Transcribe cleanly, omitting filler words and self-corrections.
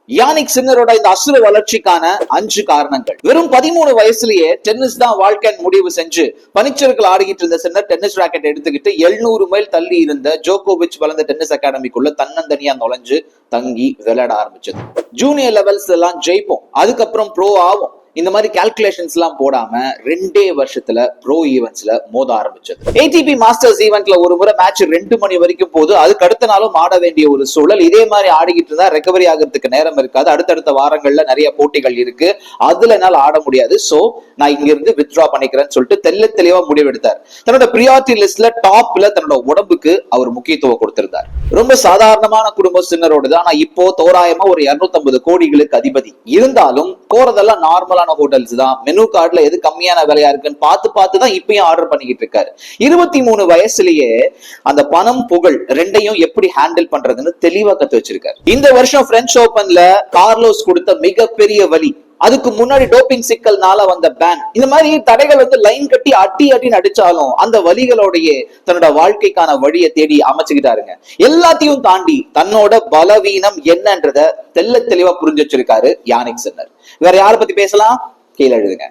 Yannick சின்னரோட இந்த அசுர வளர்ச்சிக்கான 5 காரணங்கள். வெறும் 13 வயசுலயே டென்னிஸ் தான் வாழ்க்கைன்னு முடிவு செஞ்சு பனிச்சறுக்குள் ஆடிக்கிட்டு இருந்த சின்னர் டென்னிஸ் ராக்கெட் எடுத்துக்கிட்டு 700 மைல் தள்ளி இருந்த ஜோகோவிச் வளர்ந்த டென்னிஸ் அகாடமிக்குள்ள தன்னந்தனியா நுழைஞ்சு தங்கி விளையாட ஆரம்பிச்சது. ஜூனியர் லெவல்ஸ் எல்லாம் ஜெயிப்போம், அதுக்கப்புறம் ப்ரோ ஆகும், இந்த மாதிரி கால்குலேஷன்ஸ் எல்லாம் போடாம 2 வருஷத்துல ப்ரோ ஈவென்ட்ஸ்ல மோத ஆரம்பிச்சது. ஏடிபி மாஸ்டர்ஸ் ஈவென்ட்ல ஒரு முறை மேட்ச் 2 மணி வரைக்கும் போது அதுக்கு அடுத்த நாளும் ஆட வேண்டிய ஒரு சூழல். இதே மாதிரி ஆடிக்கிட்டு இருந்தா ரெக்கவரி ஆகிறதுக்கு நேரம் இருக்காது. அடுத்தடுத்த வாரங்கள்ல நிறைய போட்டிகள் இருக்கு, அதுல என்னால ஆட முடியாது, சோ நான் இங்க இருந்து வித்ட்ரா பண்ணிக்கிறேன்னு சொல்லிட்டு தெளிவா முடிவெடுத்தார். தன்னோட பிரியாரிட்டி லிஸ்ட்ல டாப்ல தன்னோட உடம்புக்கு அவர் முக்கியத்துவம் கொடுத்திருந்தார். ரொம்ப சாதாரணமான குடும்ப சின்னரோடு தான். இப்போ தோராயமா ஒரு 250 கோடிகளுக்கு அதிபதி. இருந்தாலும் போறதெல்லாம் நார்மலா ஹோட்டல்ஸ் தான். மெனு கார்டுல எது கம்மியான விலையா இருக்குன்னு பார்த்து தான் இப்பயும் ஆர்டர் பண்ணிக்கிட்டு இருக்காரு. 23 வயசுலயே அந்த பணம் புகழ் ரெண்டையும் எப்படி ஹேண்டில் பண்றதுன்னு தெளிவா கத்து வச்சிருக்காரு. இந்த வருஷம் பிரெஞ்சு ஓபன்ல கார்லோஸ் கொடுத்த மிகப்பெரிய வலி, அதுக்கு முன்னாடி டோப்பிங் சிக்கல்னால வந்த பேன், இந்த மாதிரி தடைகள் லைன் கட்டி அடின்னு அடிச்சாலும் அந்த வலிகளோடைய தன்னோட வாழ்க்கைக்கான வழியை தேடி அமைச்சுக்கிட்டாருங்க. எல்லாத்தையும் தாண்டி தன்னோட பலவீனம் என்னன்றத தெளிவா புரிஞ்சு வச்சிருக்காரு யானிக் சின்னர். வேற யாரை பத்தி பேசலாம்? கீழே எழுதுங்க.